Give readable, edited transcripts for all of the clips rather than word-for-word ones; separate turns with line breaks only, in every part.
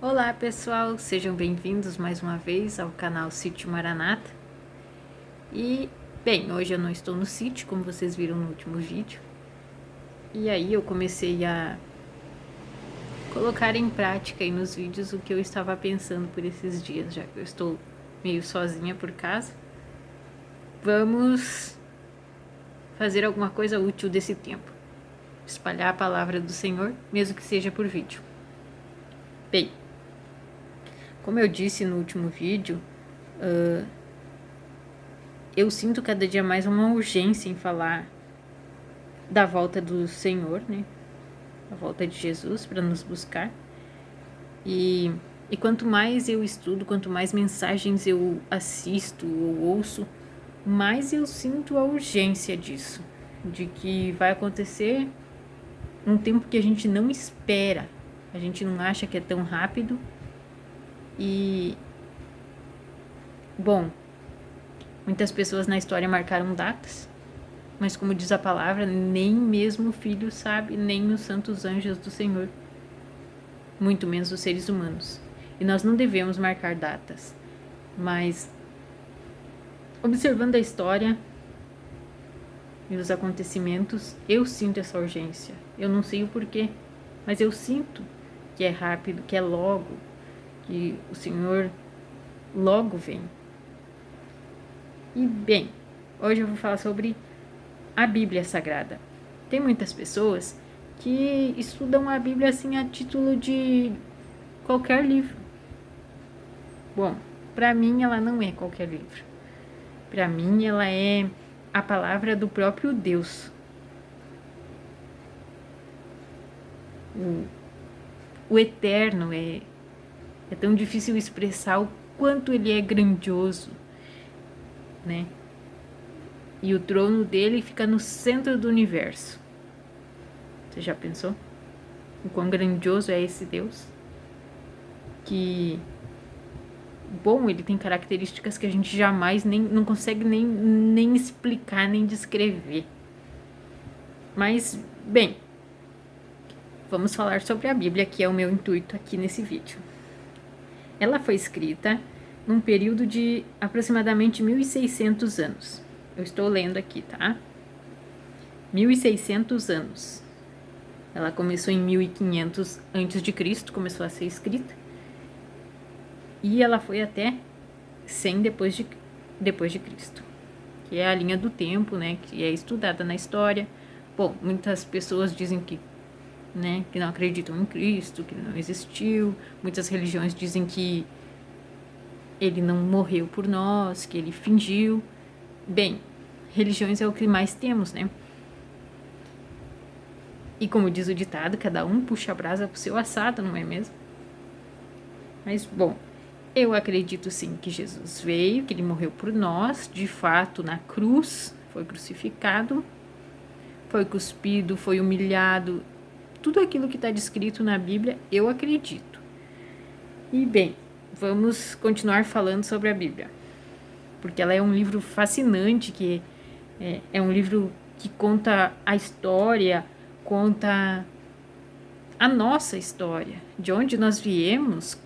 Olá pessoal, sejam bem-vindos mais uma vez ao canal Sítio Maranata. E, bem, hoje eu não estou no sítio, como vocês viram no último vídeo. E aí eu comecei a colocar em prática aí nos vídeos o que eu estava pensando por esses dias, já que eu estou meio sozinha por casa. Vamos fazer alguma coisa útil desse tempo. Espalhar a palavra do Senhor, mesmo que seja por vídeo. Bem, como eu disse no último vídeo, eu sinto cada dia mais uma urgência em falar da volta do Senhor, né? A volta de Jesus para nos buscar. E quanto mais eu estudo, quanto mais mensagens eu assisto ou ouço, mais eu sinto a urgência disso, de que vai acontecer um tempo que a gente não espera, a gente não acha que é tão rápido. E, bom, muitas pessoas na história marcaram datas, mas como diz a palavra, nem mesmo o Filho sabe, nem os santos anjos do Senhor, muito menos os seres humanos. E nós não devemos marcar datas, mas observando a história e os acontecimentos, eu sinto essa urgência. Eu não sei o porquê, mas eu sinto que é rápido, que é logo, que o Senhor logo vem. E bem, hoje eu vou falar sobre a Bíblia Sagrada. Tem muitas pessoas que estudam a Bíblia assim a título de qualquer livro. Bom, para mim ela não é qualquer livro. Para mim ela é a palavra do próprio Deus. O eterno é tão difícil expressar o quanto ele é grandioso, né? E o trono dele fica no centro do universo. Você já pensou? O quão grandioso é esse Deus? Que, bom, ele tem características que a gente jamais não consegue nem explicar, nem descrever. Mas, bem, vamos falar sobre a Bíblia, que é o meu intuito aqui nesse vídeo. Ela foi escrita num período de aproximadamente 1.600 anos. Eu estou lendo aqui, tá? 1.600 anos. Ela começou em 1500 a.C., começou a ser escrita. E ela foi até 100 depois de Cristo. Que é a linha do tempo, né? Que é estudada na história. Bom, muitas pessoas dizem que não acreditam em Cristo, que ele não existiu. Muitas religiões dizem que ele não morreu por nós, que ele fingiu. Bem, religiões é o que mais temos, né? E como diz o ditado, cada um puxa a brasa pro seu assado, não é mesmo? Mas, bom, eu acredito sim que Jesus veio, que ele morreu por nós, de fato, na cruz, foi crucificado, foi cuspido, foi humilhado. Tudo aquilo que está descrito na Bíblia, eu acredito. E, bem, vamos continuar falando sobre a Bíblia, porque ela é um livro fascinante, que é um livro que conta a história, conta a nossa história, de onde nós viemos,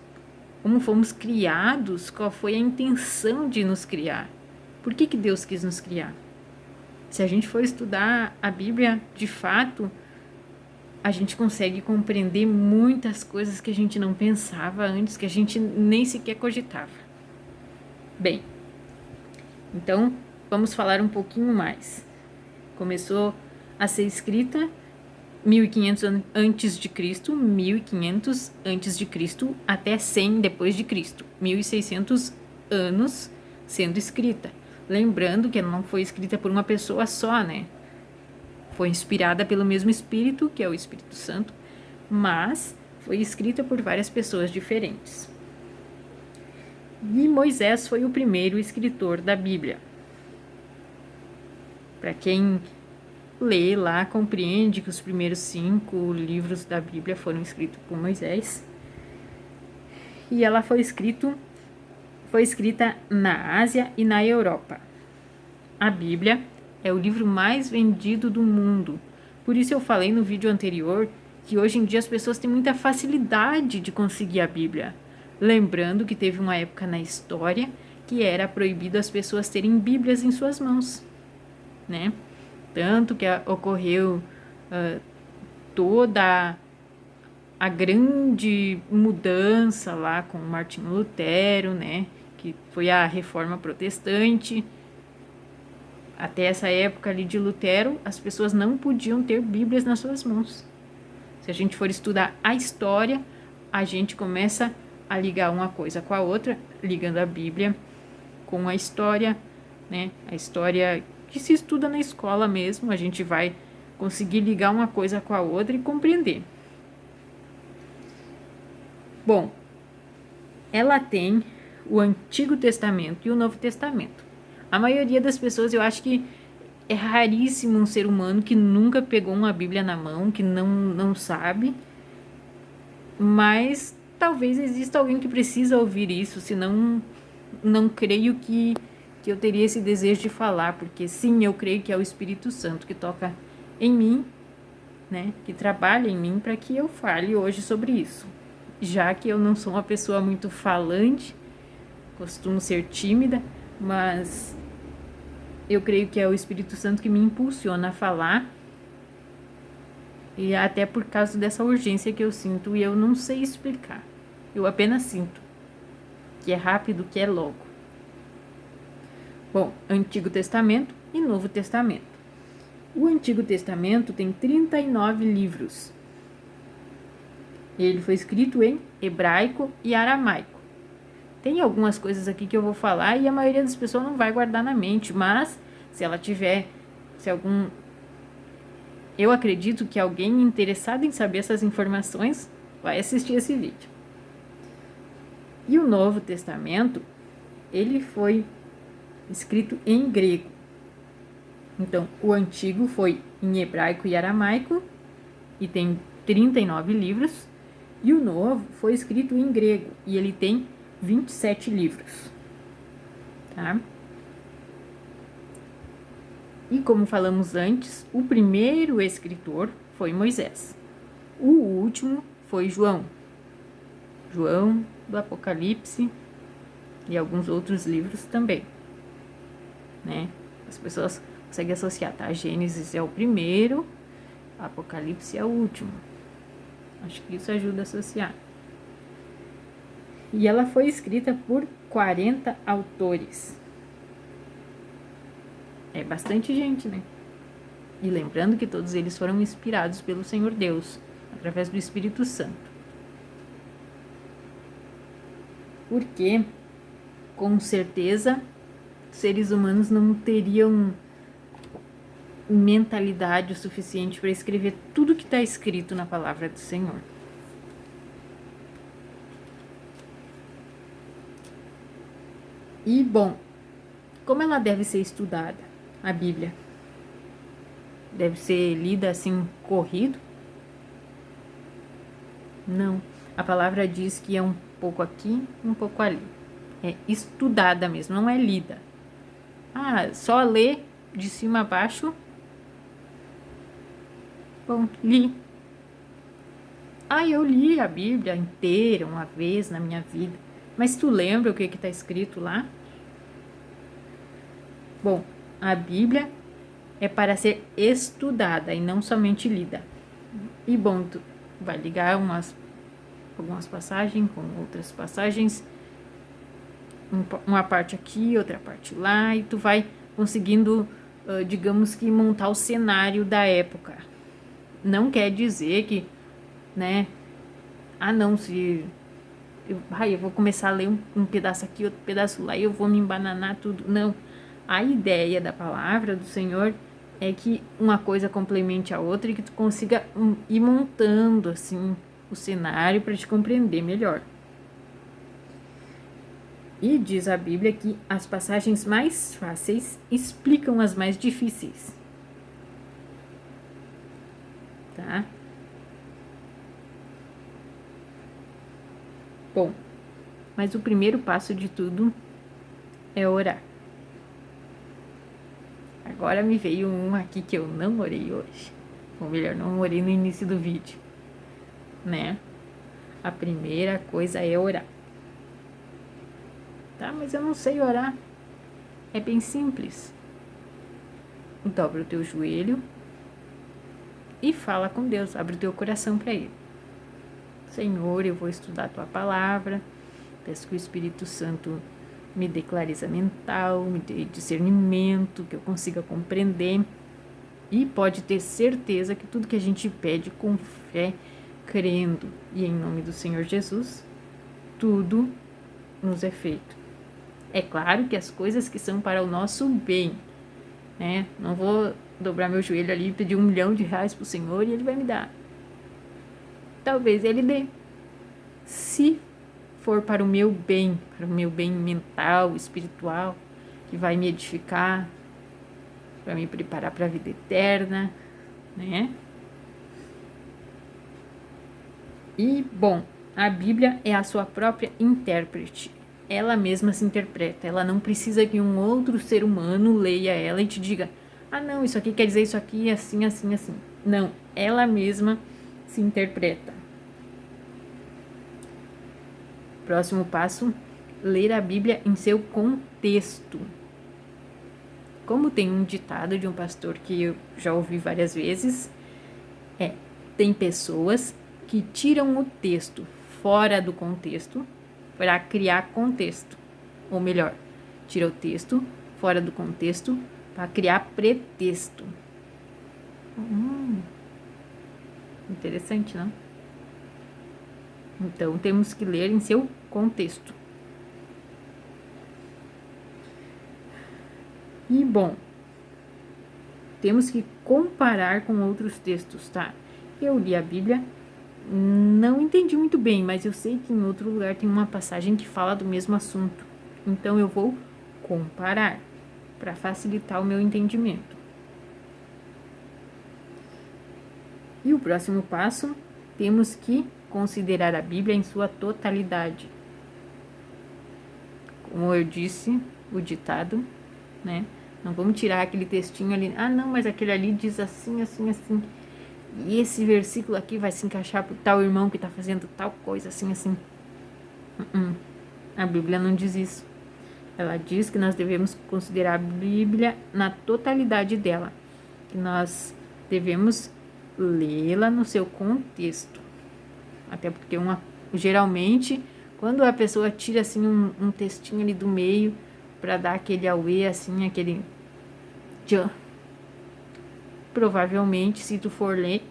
como fomos criados, qual foi a intenção de nos criar. Por que Deus quis nos criar? Se a gente for estudar a Bíblia, de fato, a gente consegue compreender muitas coisas que a gente não pensava antes, que a gente nem sequer cogitava. Bem, então vamos falar um pouquinho mais. Começou a ser escrita 1500 antes de Cristo, 1500 antes de Cristo até 100 depois de Cristo, 1600 anos sendo escrita. Lembrando que ela não foi escrita por uma pessoa só, né? Foi inspirada pelo mesmo Espírito, que é o Espírito Santo, mas foi escrita por várias pessoas diferentes. E Moisés foi o primeiro escritor da Bíblia. Para quem lê lá, compreende que os primeiros 5 livros da Bíblia foram escritos por Moisés. E ela foi escrita na Ásia e na Europa. A Bíblia é o livro mais vendido do mundo. Por isso eu falei no vídeo anterior que hoje em dia as pessoas têm muita facilidade de conseguir a Bíblia. Lembrando que teve uma época na história que era proibido as pessoas terem Bíblias em suas mãos, né? Tanto que ocorreu toda a grande mudança lá com Martinho Lutero, né? Que foi a Reforma Protestante. Até essa época ali de Lutero, as pessoas não podiam ter Bíblias nas suas mãos. Se a gente for estudar a história, a gente começa a ligar uma coisa com a outra, ligando a Bíblia com a história, né? A história que se estuda na escola mesmo, a gente vai conseguir ligar uma coisa com a outra e compreender. Bom, ela tem o Antigo Testamento e o Novo Testamento. A maioria das pessoas, eu acho que é raríssimo um ser humano que nunca pegou uma Bíblia na mão, que não sabe, mas talvez exista alguém que precisa ouvir isso, senão não creio que eu teria esse desejo de falar, porque sim, eu creio que é o Espírito Santo que toca em mim, né, que trabalha em mim para que eu fale hoje sobre isso. Já que eu não sou uma pessoa muito falante, costumo ser tímida, mas eu creio que é o Espírito Santo que me impulsiona a falar, e até por causa dessa urgência que eu sinto e eu não sei explicar. Eu apenas sinto que é rápido, que é logo. Bom, Antigo Testamento e Novo Testamento. O Antigo Testamento tem 39 livros. Ele foi escrito em hebraico e aramaico. Tem algumas coisas aqui que eu vou falar e a maioria das pessoas não vai guardar na mente, mas se ela tiver, eu acredito que alguém interessado em saber essas informações vai assistir esse vídeo. E o Novo Testamento, ele foi escrito em grego. Então, o antigo foi em hebraico e aramaico e tem 39 livros, e o novo foi escrito em grego e ele tem 27 livros. Tá? E como falamos antes, o primeiro escritor foi Moisés. O último foi João. João do Apocalipse e alguns outros livros também, né? As pessoas conseguem associar, tá? Gênesis é o primeiro, Apocalipse é o último. Acho que isso ajuda a associar. E ela foi escrita por 40 autores. É bastante gente, né? E lembrando que todos eles foram inspirados pelo Senhor Deus, através do Espírito Santo. Porque, com certeza, seres humanos não teriam mentalidade o suficiente para escrever tudo que está escrito na palavra do Senhor. E, bom, como ela deve ser estudada, a Bíblia? Deve ser lida assim, corrido? Não. A palavra diz que é um pouco aqui, um pouco ali. É estudada mesmo, não é lida. Ah, só ler de cima a baixo? Bom, li. Ah, eu li a Bíblia inteira uma vez na minha vida. Mas tu lembra o que está escrito lá? Bom, a Bíblia é para ser estudada e não somente lida. E bom, tu vai ligar algumas passagens com outras passagens, uma parte aqui, outra parte lá, e tu vai conseguindo, digamos que, montar o cenário da época. Não quer dizer que, né, não, se eu vou começar a ler um pedaço aqui, outro pedaço lá, e eu vou me embananar tudo. Não. A ideia da palavra do Senhor é que uma coisa complemente a outra e que tu consiga ir montando, assim, o cenário para te compreender melhor. E diz a Bíblia que as passagens mais fáceis explicam as mais difíceis. Tá? Bom, mas o primeiro passo de tudo é orar. Agora me veio um aqui que eu não orei hoje. Ou melhor, não orei no início do vídeo. né? A primeira coisa é orar. Tá, mas eu não sei orar. É bem simples. Dobra o teu joelho e fala com Deus. Abre o teu coração para Ele. Senhor, eu vou estudar a tua palavra. Peço que o Espírito Santo me dê clareza mental, me dê discernimento, que eu consiga compreender. E pode ter certeza que tudo que a gente pede com fé, crendo e em nome do Senhor Jesus, tudo nos é feito. É claro que as coisas que são para o nosso bem, né? Não vou dobrar meu joelho ali e pedir R$1 milhão para o Senhor e Ele vai me dar. Talvez Ele dê. Se for para o meu bem mental, espiritual, que vai me edificar, para me preparar para a vida eterna, né? E, bom, a Bíblia é a sua própria intérprete. Ela mesma se interpreta. Ela não precisa que um outro ser humano leia ela e te diga: ah, não, isso aqui quer dizer isso aqui, assim, assim, assim. Não, ela mesma se interpreta. Próximo passo, ler a Bíblia em seu contexto. Como tem um ditado de um pastor que eu já ouvi várias vezes, tem pessoas que tiram o texto fora do contexto para criar contexto. Ou melhor, tira o texto fora do contexto para criar pretexto. Interessante, não? Então, temos que ler em seu contexto. E, bom, temos que comparar com outros textos, tá? Eu li a Bíblia, não entendi muito bem, mas eu sei que em outro lugar tem uma passagem que fala do mesmo assunto. Então, eu vou comparar para facilitar o meu entendimento. E o próximo passo, temos que considerar a Bíblia em sua totalidade. Como eu disse, o ditado, né? Não vamos tirar aquele textinho ali. Ah, não, mas aquele ali diz assim, assim, assim. E esse versículo aqui vai se encaixar para tal irmão que está fazendo tal coisa, assim, assim. A Bíblia não diz isso. Ela diz que nós devemos considerar a Bíblia na totalidade dela. Que nós devemos lê-la no seu contexto. Até porque geralmente, quando a pessoa tira assim um textinho ali do meio para dar aquele auê, assim, aquele tchan, provavelmente, se tu for ler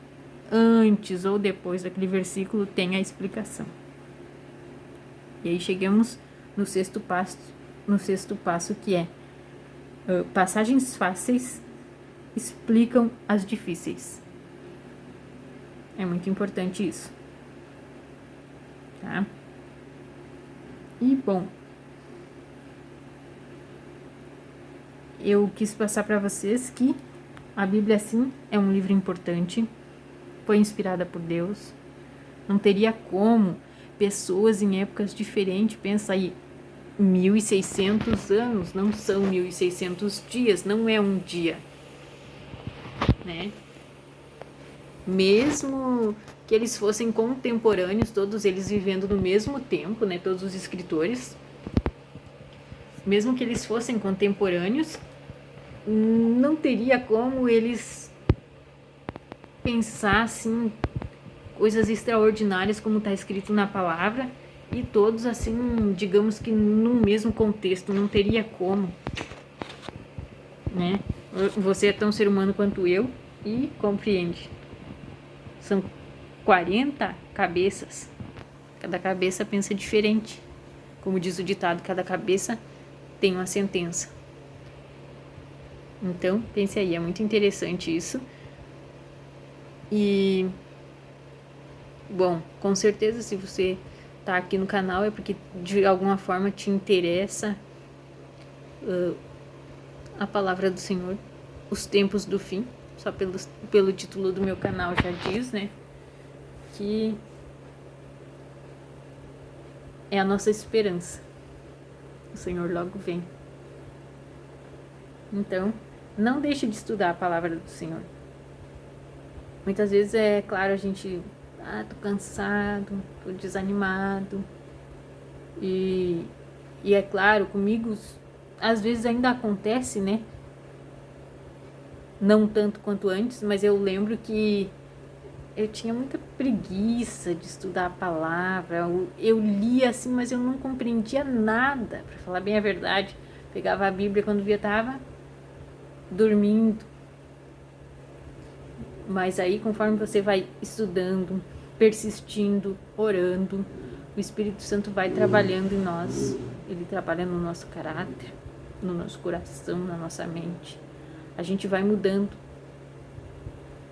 antes ou depois daquele versículo, tem a explicação. E aí chegamos no sexto passo que é passagens fáceis explicam as difíceis. É muito importante isso. Tá? E, bom, eu quis passar para vocês que a Bíblia, sim, é um livro importante, foi inspirada por Deus. Não teria como pessoas em épocas diferentes, pensa aí, 1.600 anos, não são 1.600 dias, não é um dia, né? Mesmo que eles fossem contemporâneos, todos eles vivendo no mesmo tempo, né? Todos os escritores, mesmo que eles fossem contemporâneos, não teria como eles pensar assim coisas extraordinárias como está escrito na palavra e todos assim, digamos que no mesmo contexto, não teria como, né? Você é tão ser humano quanto eu e compreende. São 40 cabeças. Cada cabeça pensa diferente. Como diz o ditado, cada cabeça tem uma sentença. Então, pense aí, é muito interessante isso. E, bom, com certeza se você está aqui no canal é porque de alguma forma te interessa a palavra do Senhor, os tempos do fim. Só pelo título do meu canal já diz, né? Que é a nossa esperança. O Senhor logo vem. Então, não deixe de estudar a palavra do Senhor. Muitas vezes é claro, a gente tô cansado, tô desanimado. E é claro, comigo às vezes ainda acontece, né? Não tanto quanto antes, mas eu lembro que eu tinha muita preguiça de estudar a palavra. Eu lia assim, mas eu não compreendia nada, para falar bem a verdade. Pegava a Bíblia quando via tava dormindo. Mas aí, conforme você vai estudando, persistindo, orando, o Espírito Santo vai trabalhando em nós. Ele trabalha no nosso caráter, no nosso coração, na nossa mente. A gente vai mudando.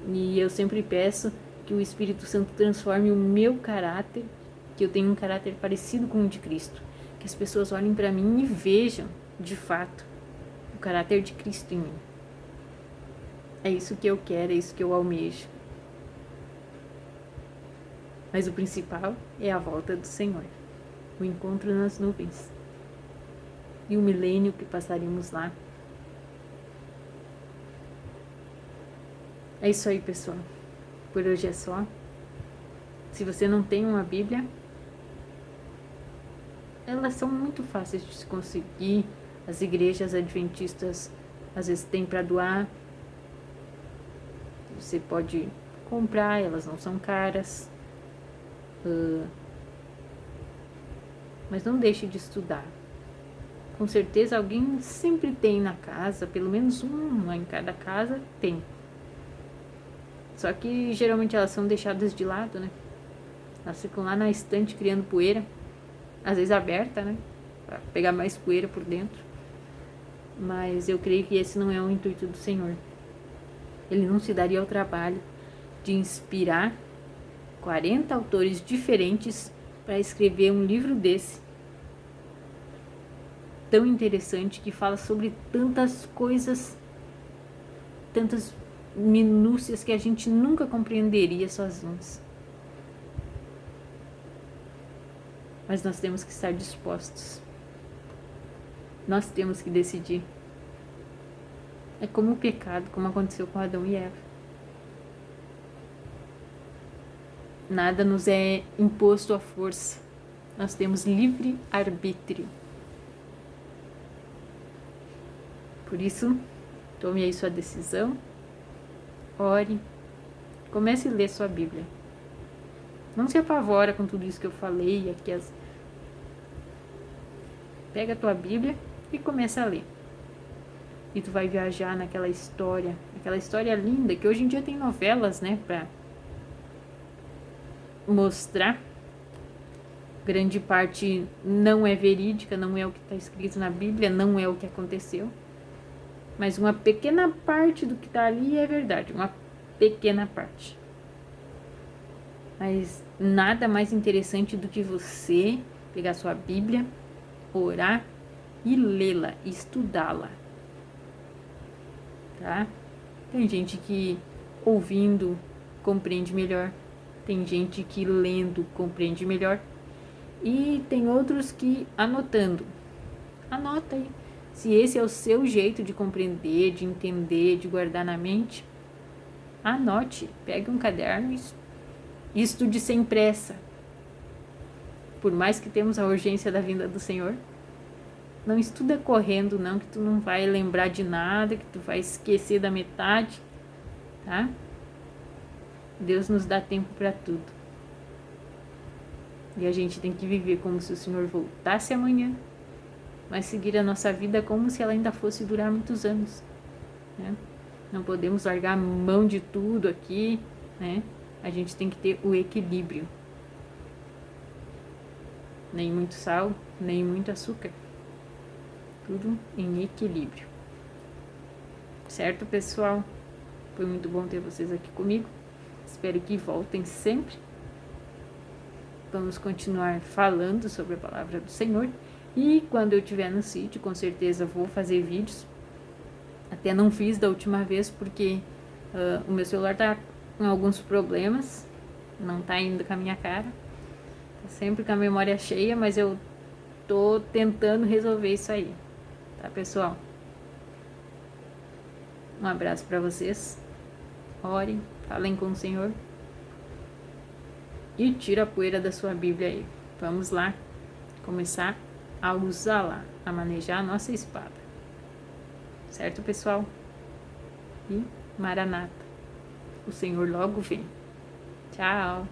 E eu sempre peço que o Espírito Santo transforme o meu caráter, que eu tenha um caráter parecido com o de Cristo. Que as pessoas olhem para mim e vejam, de fato, o caráter de Cristo em mim. É isso que eu quero, é isso que eu almejo. Mas o principal é a volta do Senhor, o encontro nas nuvens e o milênio que passaremos lá. É isso aí, pessoal. Por hoje é só. Se você não tem uma Bíblia, elas são muito fáceis de se conseguir. As igrejas adventistas às vezes têm para doar. Você pode comprar, elas não são caras. Mas não deixe de estudar. Com certeza alguém sempre tem na casa, pelo menos uma em cada casa tem. Só que geralmente elas são deixadas de lado, né? Elas ficam lá na estante criando poeira, às vezes aberta, né? Pra pegar mais poeira por dentro. Mas eu creio que esse não é o intuito do Senhor. Ele não se daria ao trabalho de inspirar 40 autores diferentes para escrever um livro desse, tão interessante, que fala sobre tantas coisas, tantas minúcias que a gente nunca compreenderia sozinhos. Mas nós temos que estar dispostos. Nós temos que decidir. É como o pecado, como aconteceu com Adão e Eva. Nada nos é imposto à força. Nós temos livre arbítrio. Por isso, tome aí sua decisão. Ore. Comece a ler sua Bíblia. Não se apavora com tudo isso que eu falei aqui. Pega a tua Bíblia e começa a ler. E tu vai viajar naquela história linda, que hoje em dia tem novelas, né, pra mostrar. Grande parte não é verídica, não é o que está escrito na Bíblia, não é o que aconteceu. Mas uma pequena parte do que está ali é verdade, uma pequena parte. Mas nada mais interessante do que você pegar sua Bíblia, orar e lê-la, estudá-la. Tá? Tem gente que ouvindo compreende melhor, tem gente que lendo compreende melhor e tem outros que anotando. Anota aí. Se esse é o seu jeito de compreender, de entender, de guardar na mente, anote, pegue um caderno e estude sem pressa. Por mais que temos a urgência da vinda do Senhor, não estuda correndo não, que tu não vai lembrar de nada, que tu vai esquecer da metade, tá? Deus nos dá tempo para tudo. E a gente tem que viver como se o Senhor voltasse amanhã, mas seguir a nossa vida como se ela ainda fosse durar muitos anos, né? Não podemos largar a mão de tudo aqui, né? A gente tem que ter o equilíbrio. Nem muito sal, nem muito açúcar. Tudo em equilíbrio. Certo, pessoal? Foi muito bom ter vocês aqui comigo. Espero que voltem sempre. Vamos continuar falando sobre a palavra do Senhor. E quando eu estiver no sítio, com certeza vou fazer vídeos. Até não fiz da última vez porque o meu celular tá com alguns problemas. Não tá indo com a minha cara. Tá sempre com a memória cheia, mas eu tô tentando resolver isso aí. Tá, pessoal? Um abraço para vocês. Orem, falem com o Senhor. E tira a poeira da sua Bíblia aí. Vamos lá começar a usá-la, a manejar a nossa espada. Certo, pessoal? E Maranata. O Senhor logo vem. Tchau!